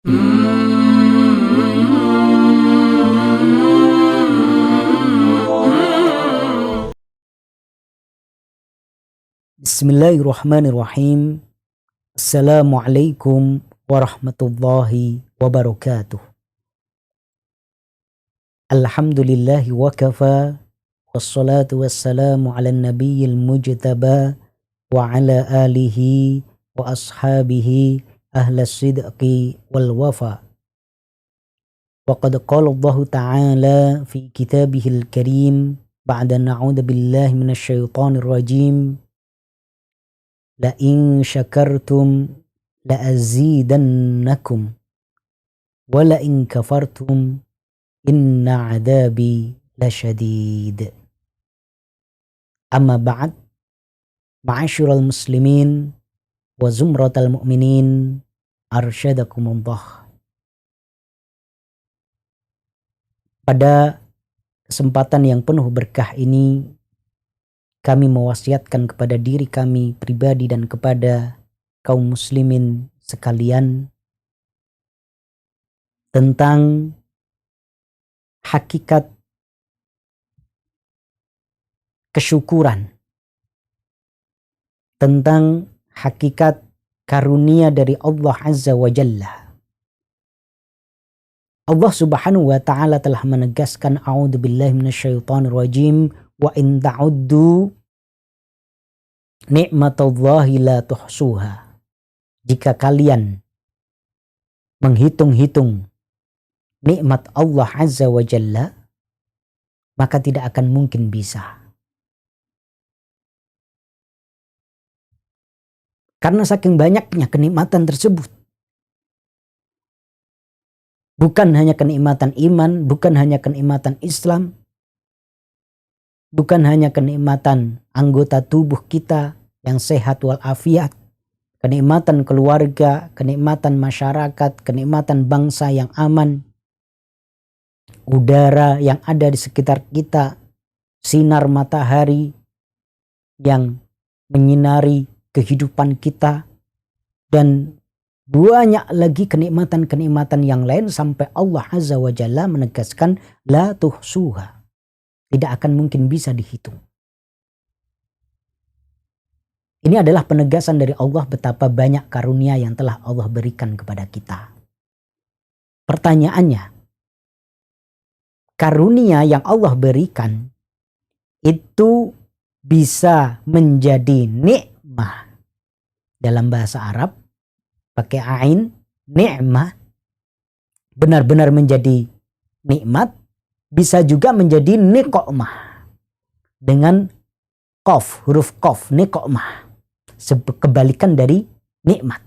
Bismillahirrahmanirrahim. Assalamualaikum warahmatullahi wabarakatuh. Alhamdulillahi wa kafa, wassalatu wassalamu ala nabiyyil mujtaba wa ala alihi wa ashabihi ahlas sidqi wal wafa. Wa qad qala Allah ta'ala fi kitabihil karim ba'da na'udzu billahi minasy syaithanir rajim. La in syakartum la azidannakum wa la in kafartum inna adabi lasyadid. Amma ba'd, ma'asyiral muslimin wa zumratal mu'minin, arsyadakumullah. Pada kesempatan yang penuh berkah ini, kami mewasiatkan kepada diri kami pribadi dan kepada kaum muslimin sekalian tentang hakikat kesyukuran, tentang hakikat karunia dari Allah Azza wa Jalla. Allah Subhanahu wa ta'ala telah menegaskan, a'udzubillahi minasyaitonir rajim, wa in ta'uddu ni'matallahi la tuhsuha. Jika kalian menghitung-hitung nikmat Allah Azza wa Jalla, maka tidak akan mungkin bisa. Karena saking banyaknya kenikmatan tersebut. Bukan hanya kenikmatan iman, bukan hanya kenikmatan Islam, bukan hanya kenikmatan anggota tubuh kita yang sehat walafiat, kenikmatan keluarga, kenikmatan masyarakat, kenikmatan bangsa yang aman, udara yang ada di sekitar kita, sinar matahari yang menyinari kehidupan kita, dan banyak lagi kenikmatan-kenikmatan yang lain sampai Allah Azza wa Jalla menegaskan la tuhsuha. Tidak akan mungkin bisa dihitung. Ini adalah penegasan dari Allah betapa banyak karunia yang telah Allah berikan kepada kita. Pertanyaannya, karunia yang Allah berikan itu bisa menjadi nikmah. Dalam bahasa Arab pakai ain, nikmah, benar-benar menjadi nikmat. Bisa juga menjadi niqmah dengan qaf, huruf qaf, niqmah, kebalikan dari nikmat.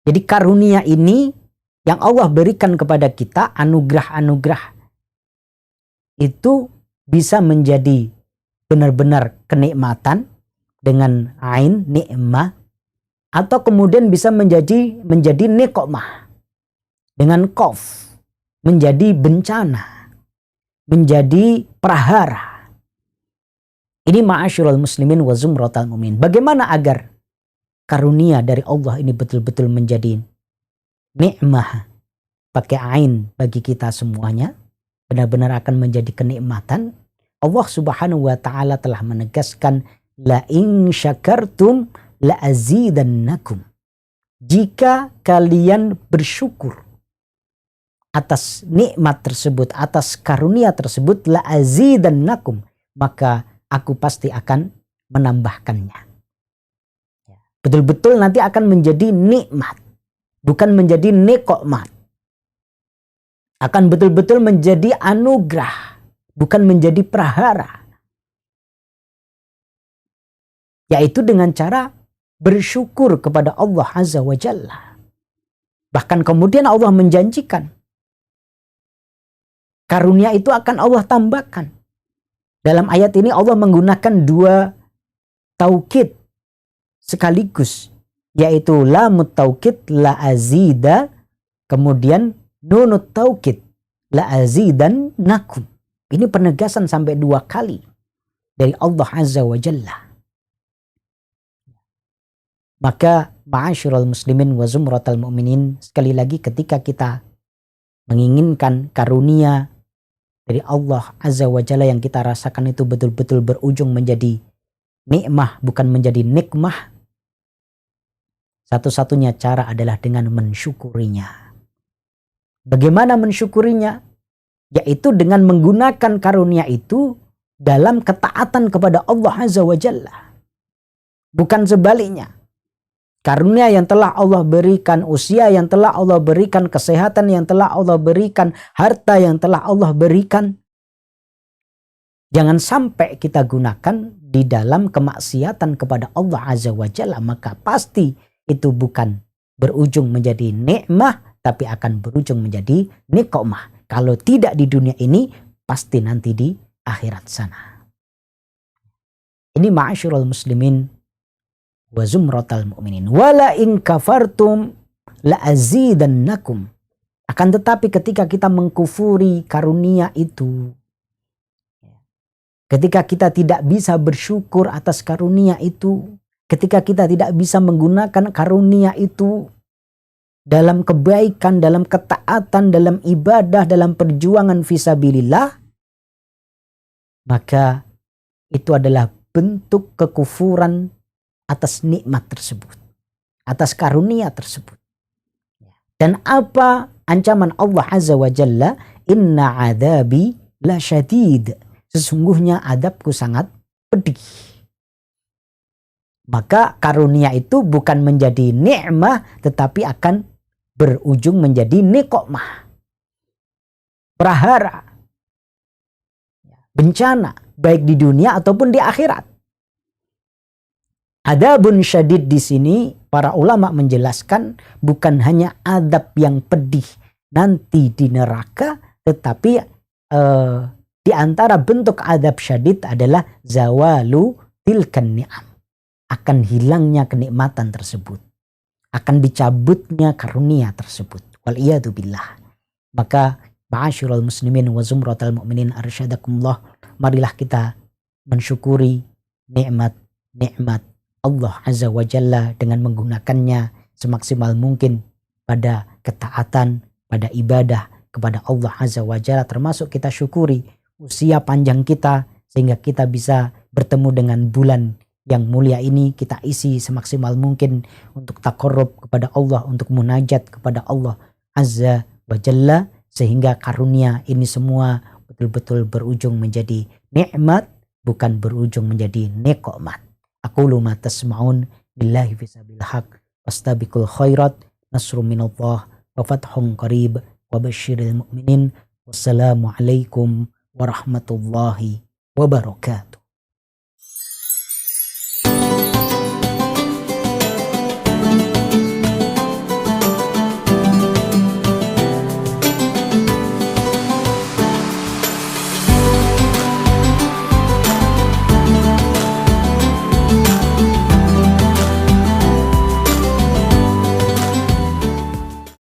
Jadi karunia ini yang Allah berikan kepada kita, anugerah-anugerah itu bisa menjadi benar-benar kenikmatan dengan ain, nikmah, atau kemudian bisa menjadi niqmah dengan qaf, menjadi bencana, menjadi prahara. Ini ma'asyiral muslimin wa zumratal mu'min. Bagaimana agar karunia dari Allah ini betul-betul menjadi nikmah pakai ain bagi kita semuanya, benar-benar akan menjadi kenikmatan? Allah Subhanahu wa ta'ala telah menegaskan, la in syakartum la azidannakum. Jika kalian bersyukur atas nikmat tersebut, atas karunia tersebut, la azidannakum, maka aku pasti akan menambahkannya. Betul-betul nanti akan menjadi nikmat, bukan menjadi niqmah. Akan betul-betul menjadi anugerah, bukan menjadi prahara. Yaitu dengan cara bersyukur kepada Allah Azza wa Jalla. Bahkan kemudian Allah menjanjikan karunia itu akan Allah tambahkan. Dalam ayat ini Allah menggunakan dua taukid sekaligus, yaitu lamut taukid la azida, kemudian nunut taukid la azidan nakum. Ini penegasan sampai dua kali dari Allah Azza wa Jalla. Maka ma'asyiral muslimin wa zumratal mu'minin, sekali lagi ketika kita menginginkan karunia dari Allah Azza wa Jalla yang kita rasakan itu betul-betul berujung menjadi nikmah bukan menjadi nikmah, satu-satunya cara adalah dengan mensyukurinya. Bagaimana mensyukurinya? Yaitu dengan menggunakan karunia itu dalam ketaatan kepada Allah Azza wa Jalla. Bukan sebaliknya. Karunia yang telah Allah berikan, usia yang telah Allah berikan, kesehatan yang telah Allah berikan, harta yang telah Allah berikan, jangan sampai kita gunakan di dalam kemaksiatan kepada Allah Azza wa Jalla, maka pasti itu bukan berujung menjadi nikmah, tapi akan berujung menjadi niqmah. Kalau tidak di dunia ini, pasti nanti di akhirat sana. Ini ma'asyiral muslimin wa zumratal mu'minin. Wala in kafartum la azidannakum. Akan tetapi ketika kita mengkufuri karunia itu, ketika kita tidak bisa bersyukur atas karunia itu, ketika kita tidak bisa menggunakan karunia itu dalam kebaikan, dalam ketaatan, dalam ibadah, dalam perjuangan fisabilillah, maka itu adalah bentuk kekufuran atas nikmat tersebut, atas karunia tersebut. Dan apa ancaman Allah Azza wa Jalla? Inna adabi la syadid. Sesungguhnya adabku sangat pedih. Maka karunia itu bukan menjadi nikmah, tetapi akan berujung menjadi niqmah. Prahara, bencana, baik di dunia ataupun di akhirat. Adabun syadid di sini para ulama menjelaskan bukan hanya adab yang pedih nanti di neraka, tetapi di antara bentuk adab syadid adalah zawalu tilkan ni'am. Akan hilangnya kenikmatan tersebut. Akan dicabutnya karunia tersebut. Wal'iyadu billah. Maka ma'asyiral muslimin wa zumratal mu'minin arsyadakumullah, marilah kita mensyukuri nikmat Allah Azza wa Jalla dengan menggunakannya semaksimal mungkin pada ketaatan, pada ibadah kepada Allah Azza wa Jalla, termasuk kita syukuri usia panjang kita sehingga kita bisa bertemu dengan bulan yang mulia ini, kita isi semaksimal mungkin untuk taqarrub kepada Allah, untuk munajat kepada Allah Azza wa Jalla, sehingga karunia ini semua betul-betul berujung menjadi nikmat, bukan berujung menjadi niqmat. Aqulu ma tasma'un billahi fisabil haq wastabiqul khairat nasrum minallah wa fathun qarib wa basyiril mu'minin. Wassalamu alaikum warahmatullahi wabarakatuh.